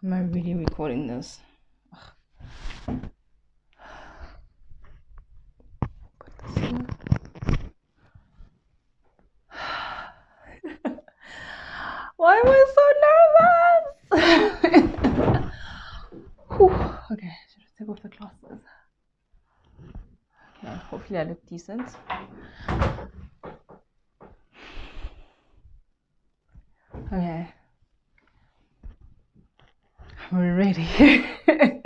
Am I really recording this? Put this here. Why am I so nervous? Okay, should I take off the glasses? Okay, hopefully I look decent. Okay. I'm ready. Let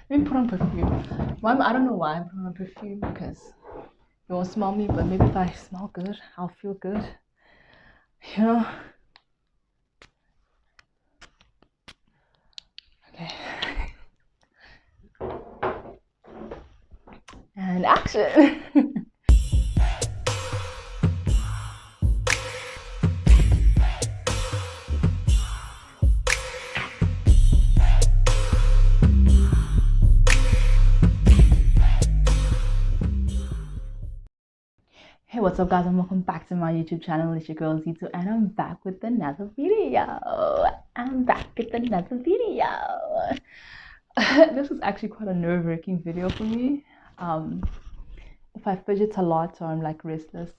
me put on perfume. I don't know why I'm putting on perfume, because you won't smell me, but maybe if I smell good, I'll feel good. You know? Okay. And action! Hey, what's up guys, and welcome back to my YouTube channel. It's your girl Zito, and I'm back with another video. This is actually quite a nerve-wracking video for me. If I fidget a lot or I'm like restless,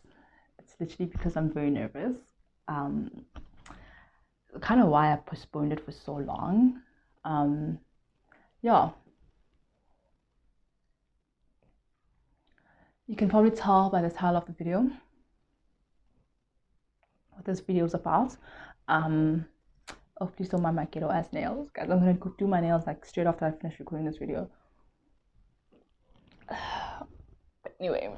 it's literally because I'm very nervous. Kind of why I postponed it for so long. Yeah. You can probably tell by the title of the video what this video is about. Oh, please don't mind my ghetto ass nails, guys. I'm gonna go do my nails like straight after I finish recording this video. Anyway,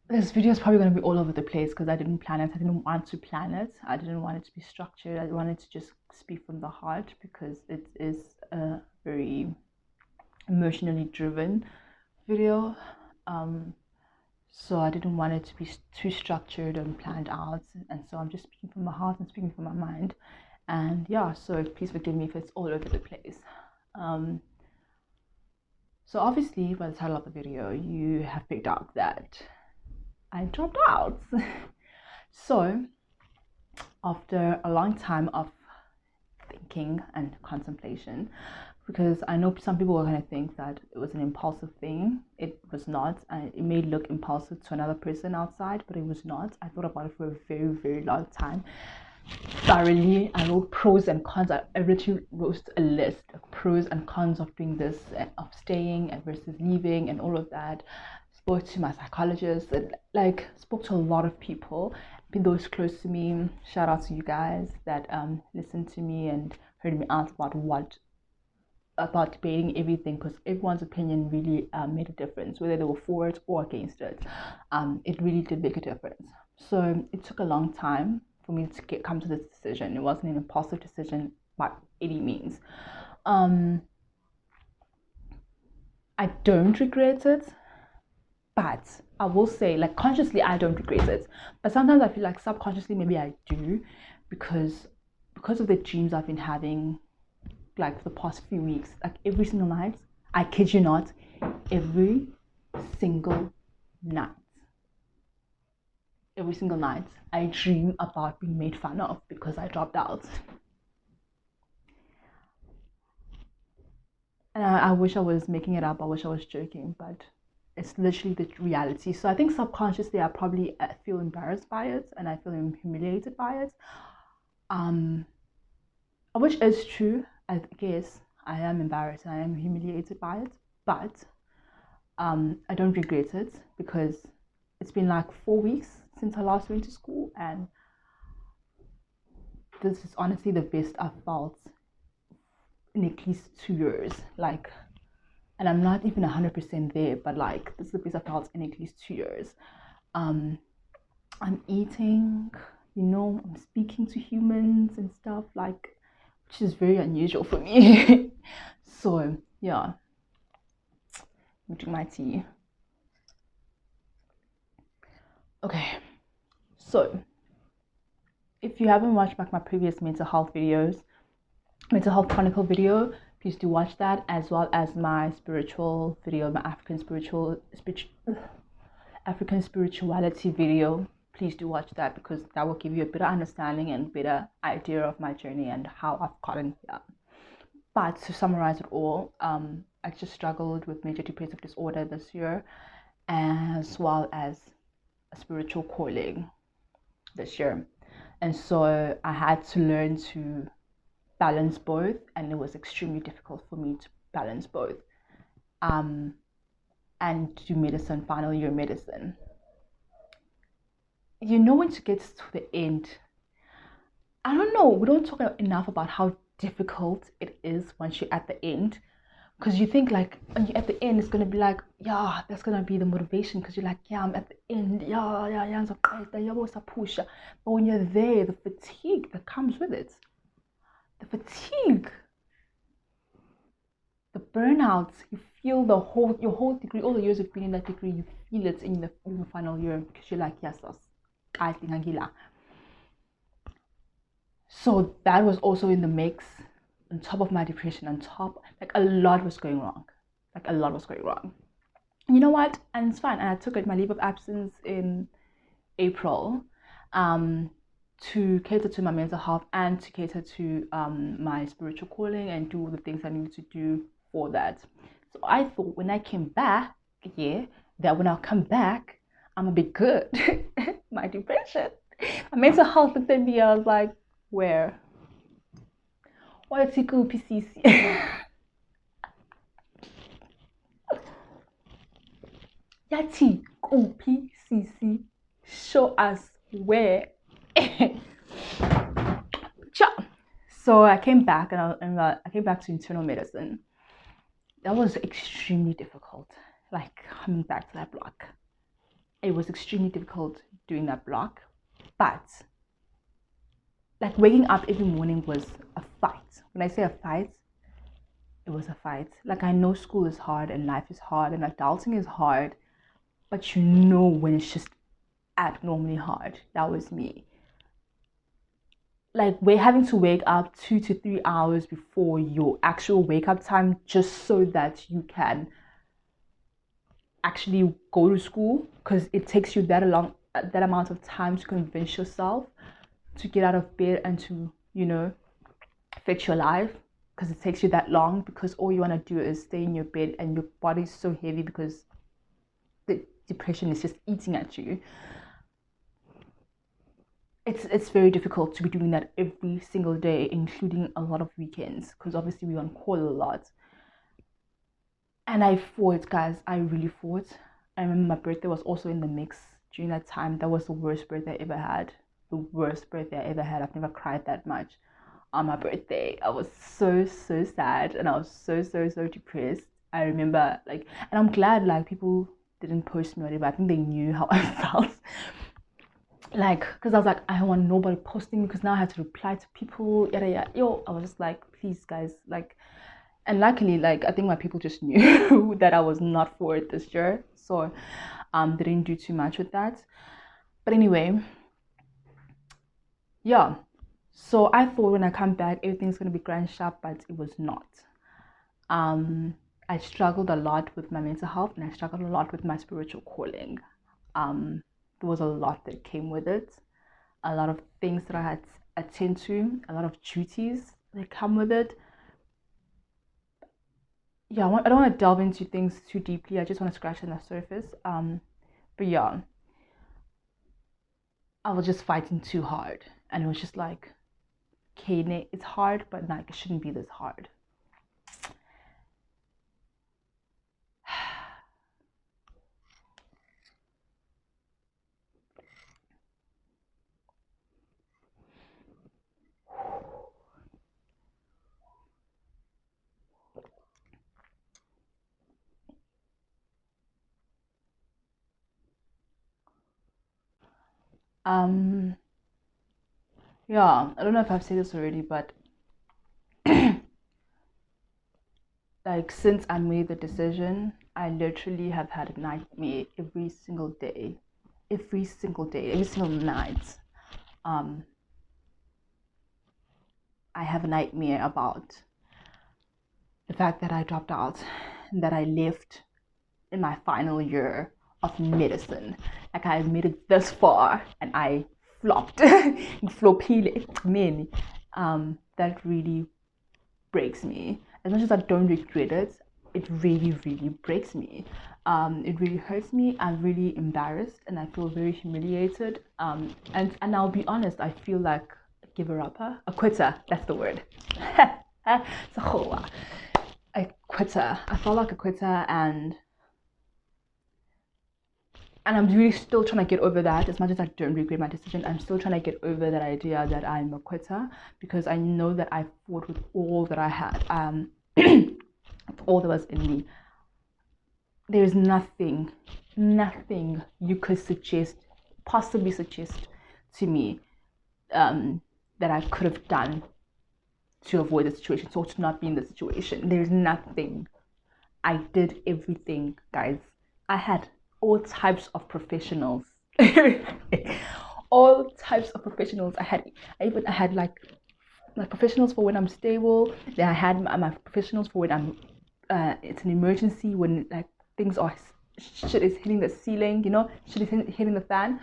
this video is probably gonna be all over the place because I didn't plan it. I didn't want to plan it. I didn't want it to be structured. I wanted to just speak from the heart because it is a very emotionally driven video. So I didn't want it to be too structured and planned out, and so I'm just speaking from my heart and speaking from my mind. And yeah, so please forgive me if it's all over the place. So obviously by the title of the video you have picked up that I dropped out. So after a long time of thinking and contemplation, because I know some people are going to think that it was an impulsive thing. It was not. It may look impulsive to another person outside, but it was not. I thought about it for a very, very long time. Thoroughly, I wrote pros and cons. I literally wrote a list of pros and cons of doing this, of staying versus leaving, and all of that. Spoke to my psychologist, and like spoke to a lot of people, those close to me. Shout out to you guys that listened to me and heard me out about debating everything, because everyone's opinion really made a difference, whether they were for it or against it. It really did make a difference. So it took a long time for me to come to this decision. It wasn't an impulsive decision by any means. I don't regret it, but I will say, like, consciously I don't regret it, but sometimes I feel like subconsciously maybe I do, because of the dreams I've been having like for the past few weeks. Like every single night, I kid you not, every single night I dream about being made fun of because I dropped out. And I wish I was making it up. I wish I was joking, but it's literally the reality. So I think subconsciously I probably feel embarrassed by it, and I feel humiliated by it, which is true. I guess I am embarrassed and I am humiliated by it, but I don't regret it, because it's been like 4 weeks since I last went to school, and this is honestly the best I've felt in at least 2 years. Like, and I'm not even 100% there, but like this is the best I've felt in at least 2 years. I'm eating, I'm speaking to humans and stuff, like, which is very unusual for me. So yeah, I'm drinking my tea. Okay, so if you haven't watched back my previous mental health chronicle video, please do watch that, as well as my spiritual video, my African spirituality video. please do watch that, because that will give you a better understanding and better idea of my journey and how I've gotten here. But to summarize it all, I just struggled with major depressive disorder this year, as well as a spiritual calling this year. And so I had to learn to balance both, and it was extremely difficult for me to balance both. And do medicine, final year medicine. You know, when it gets to the end, I don't know, we don't talk enough about how difficult it is once you're at the end, because you think like when you're at the end it's going to be like, yeah, that's going to be the motivation, because you're like, yeah, I'm at the end, yeah, so push. But when you're there, the fatigue that comes with it, the fatigue, the burnout, you feel your whole degree, all the years of being in that degree, you feel it in the final year, because you're like, yes, I think Angela. So that was also in the mix, on top of my depression, on top, like a lot was going wrong. You know what? And it's fine. And I took my leave of absence in April, to cater to my mental health and to cater to my spiritual calling and do the things I needed to do for that. So I thought when I came back, that when I come back, I'm gonna be good. My depression, my mental health looked at me. I was like, where? Why is it go PCC? Yati go PCC. Show us where. So I came back, and I came back to internal medicine. That was extremely difficult. Like coming back to that block, it was extremely difficult doing that block. But like waking up every morning was a fight. When I say a fight, it was a fight. Like, I know school is hard and life is hard and adulting is hard, but you know when it's just abnormally hard. That was me. Like, we're having to wake up 2 to 3 hours before your actual wake up time, just so that you can actually go to school, because it takes you that amount of time to convince yourself to get out of bed and to, fix your life, because it takes you that long, because all you want to do is stay in your bed and your body's so heavy because the depression is just eating at you. It's very difficult to be doing that every single day, including a lot of weekends, because obviously we're on call a lot. And I fought, guys. I really fought. I remember my birthday was also in the mix during that time. That was the worst birthday I ever had. I've never cried that much on my birthday. I was so sad, and I was so depressed. I remember, and I'm glad people didn't post me or whatever. I think they knew how I felt. Because I was like, I don't want nobody posting me, because now I had to reply to people. I was just like, please guys, and luckily, I think my people just knew that I was not for it this year, so they didn't do too much with that. But anyway, yeah. So I thought when I come back, everything's gonna be grand sharp, but it was not. I struggled a lot with my mental health, and I struggled a lot with my spiritual calling. There was a lot that came with it, a lot of things that I had to attend to, a lot of duties that come with it. Yeah, I don't want to delve into things too deeply. I just want to scratch on the surface. But yeah, I was just fighting too hard, and it was just like, okay, it's hard, but it shouldn't be this hard. Yeah, I don't know if I've said this already, but since I made the decision, I literally have had a nightmare every single night. I have a nightmare about the fact that I dropped out and that I left in my final year of medicine. Like I made it this far and I flopped. That really breaks me. As much as I don't regret it, it really, really breaks me. It really hurts me. I'm really embarrassed and I feel very humiliated. And I'll be honest, I feel like a giver upper, a quitter. That's the word. A quitter. I felt like a quitter, and I'm really still trying to get over that. As much as I don't regret my decision, I'm still trying to get over that idea that I'm a quitter, because I know that I fought with all that I had, all that was in me. There's nothing you could possibly suggest to me that I could have done to avoid the situation, so to not be in the situation. There's nothing. I did everything, guys. I had all types of professionals. All types of professionals. I had like my professionals for when I'm stable. Then I had my professionals for when I'm it's an emergency, when like things are shit is hitting the ceiling, shit is hitting the fan.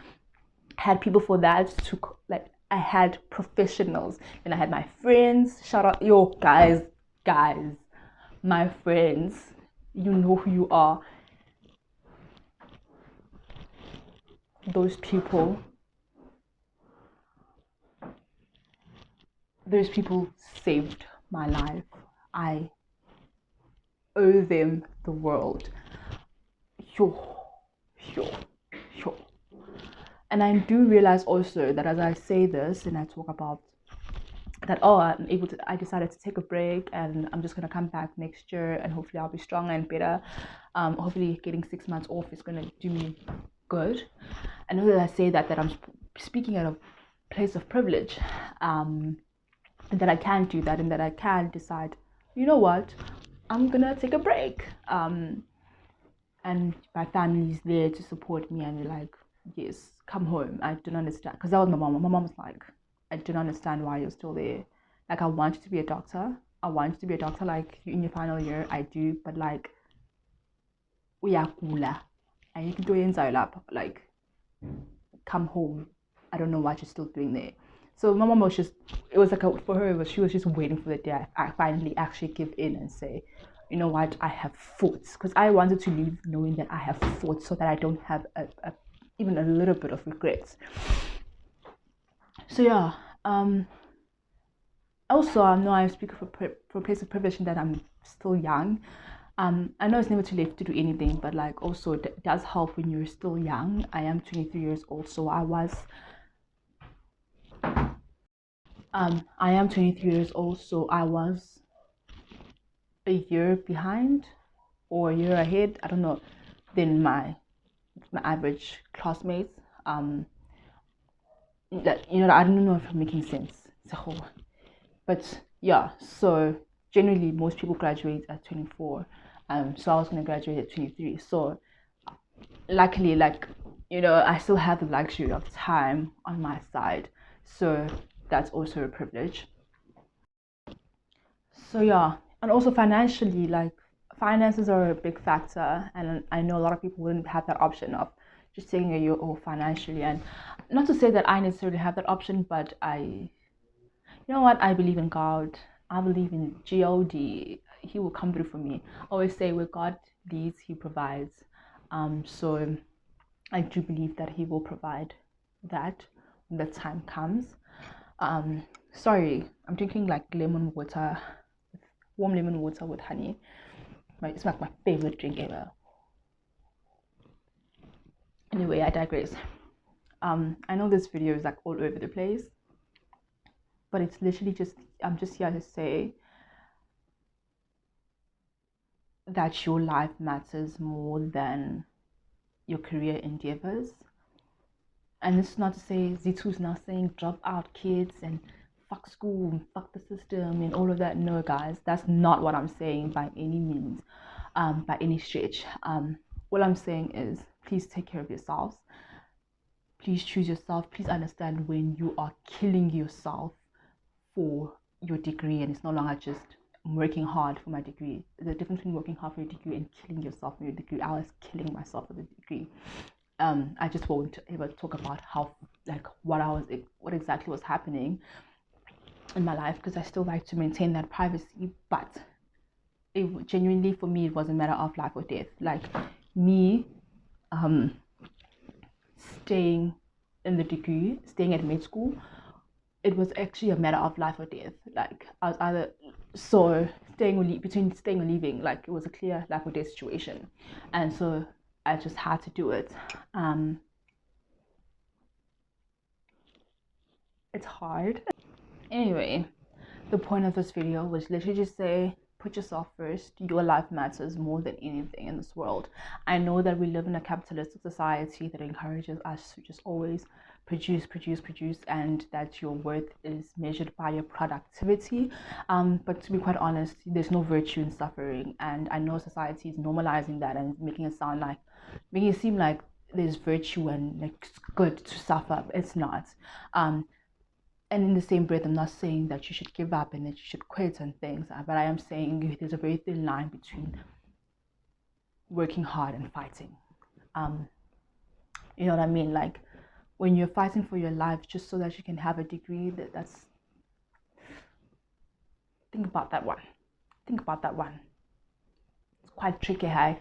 I had people for that to like. I had professionals, and I had my friends. Shout out, yo, guys, my friends. You know who you are. Those people saved my life. I owe them the world. And I do realize also that as I say this and I talk about that, I decided to take a break and I'm just going to come back next year and hopefully I'll be stronger and better. Hopefully getting 6 months off is going to do me good. I know that I say that I'm speaking at a place of privilege, and that I can do that, and that I can decide, you know what, I'm going to take a break. And my family's there to support me, and they're like, yes, come home. I don't understand, because that was my mom. My mom was like, I don't understand why you're still there. Like, I want you to be a doctor. Like, you're in your final year. I do, but like, uyakula. And you can do it, like, come home. I don't know what you're still doing there. So my mom was just, it was like, she was just waiting for the day I finally actually give in and say, you know what, I have fought. Because I wanted to leave knowing that I have fought, so that I don't have even a little bit of regrets. So yeah, also I know I speak from a place of privilege that I'm still young. I know it's never too late to do anything, but like also it does help when you're still young. I am 23 years old, so I am 23 years old, so I was a year behind or a year ahead, I don't know, than my average classmates. I don't know if I'm making sense. But yeah, so generally most people graduate at 24. So I was gonna graduate at 23. So luckily, like, I still have the luxury of time on my side. So that's also a privilege. So yeah, and also financially, like, finances are a big factor, and I know a lot of people wouldn't have that option of just taking a year off financially. And not to say that I necessarily have that option, but you know what, I believe in God. I believe in God. He will come through for me. I always say, where God leads, He provides. So I do believe that He will provide that when the time comes. Sorry, I'm drinking like warm lemon water with honey. It's like my favorite drink ever. Anyway, I digress. I know this video is like all over the place, but it's literally I'm just here to say that your life matters more than your career endeavors. And it's not to say Zitu's now saying drop out, kids, and fuck school and fuck the system and all of that. No, guys, that's not what I'm saying by any means, by any stretch. What I'm saying is, please take care of yourselves. Please choose yourself. Please understand when you are killing yourself for your degree, and it's no longer just working hard for my degree. There's a difference between working hard for your degree and killing yourself for your degree. I was killing myself for the degree. I just won't ever talk about how, like, what exactly was happening in my life, because I still like to maintain that privacy. But it genuinely, for me, it was a matter of life or death. Like me, staying in the degree, staying at med school, it was actually a matter of life or death. Like I was either between staying or leaving. Like it was a clear life or death situation, and so I just had to do it. It's hard. Anyway, the point of this video was literally just say, put yourself first. Your life matters more than anything in this world. I know that we live in a capitalistic society that encourages us to just always produce, and that your worth is measured by your productivity. But to be quite honest, there's no virtue in suffering, and I know society is normalizing that and making it seem like there's virtue and like it's good to suffer. It's not. And in the same breath, I'm not saying that you should give up and that you should quit on things, but I am saying there's a very thin line between working hard and fighting. You know what I mean? Like when you're fighting for your life just so that you can have a degree, that's think about that one. It's quite tricky, hey?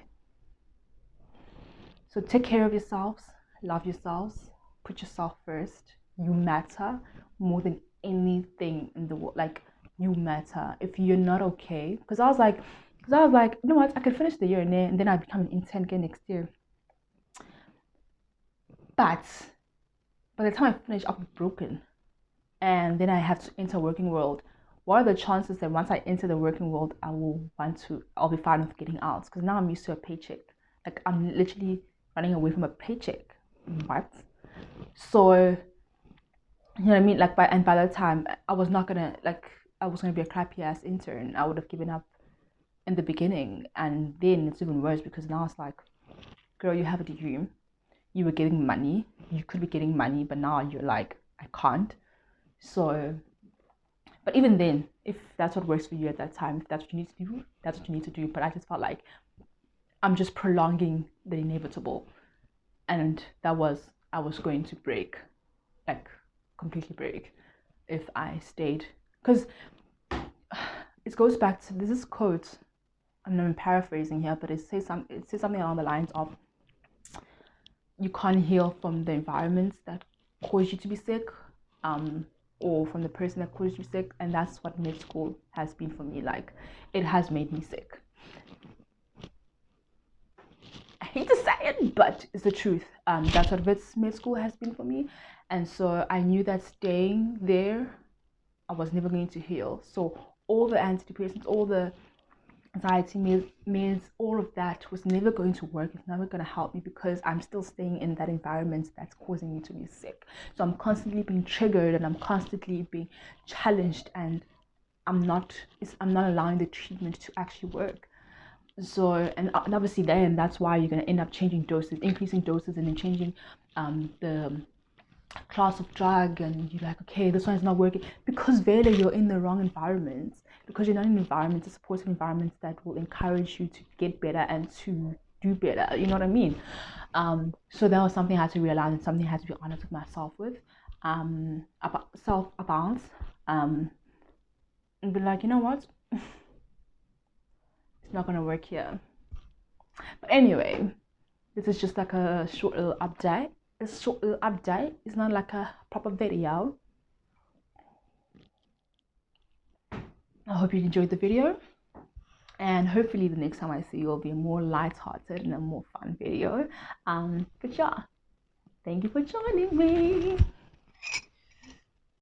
So take care of yourselves, love yourselves, put yourself first. You matter more than anything in the world. Like you matter. If you're not okay, because I was like, you know what, I could finish the year and then I become an intern again next year. But by the time I finish, I'll be broken, and then I have to enter working world. What are the chances that once I enter the working world, I'll be fine with getting out? Because now I'm used to a paycheck. Like I'm literally running away from a paycheck. What? So you know what I mean? Like by that time, I was gonna be a crappy ass intern. I would have given up in the beginning, and then it's even worse because now it's like, girl, you have a degree, you were getting money, you could be getting money, but now you're like, I can't. So, but even then, if that's what works for you at that time, if that's what you need to do, that's what you need to do. But I just felt like I'm just prolonging the inevitable, and I was going to break, like completely break, if I stayed, because it goes back to this quote, and I'm paraphrasing here, but it says something along the lines of, you can't heal from the environments that cause you to be sick, or from the person that caused you sick. And that's what med school has been for me. Like it has made me sick. I hate to say it, but it's the truth. That's what med school has been for me. And so I knew that staying there, I was never going to heal. So all the antidepressants, all the anxiety meds, all of that was never going to work. It's never going to help me because I'm still staying in that environment that's causing me to be sick. So I'm constantly being triggered and I'm constantly being challenged, and I'm not allowing the treatment to actually work. So and obviously then that's why you're going to end up changing doses, increasing doses, and then changing the class of drug, and you're like, okay, this one is not working, because really you're in the wrong environments, because you're not in environments, supportive environments that will encourage you to get better and to do better. You know what I mean? So that was something I had to realize, and something I had to be honest with myself with, about self-about, and be like, you know what, it's not gonna work here. But anyway, this is just like a short little update. It's not like a proper video. I hope you enjoyed the video, and hopefully the next time I see you will be a more light-hearted and a more fun video. But yeah, thank you for joining me.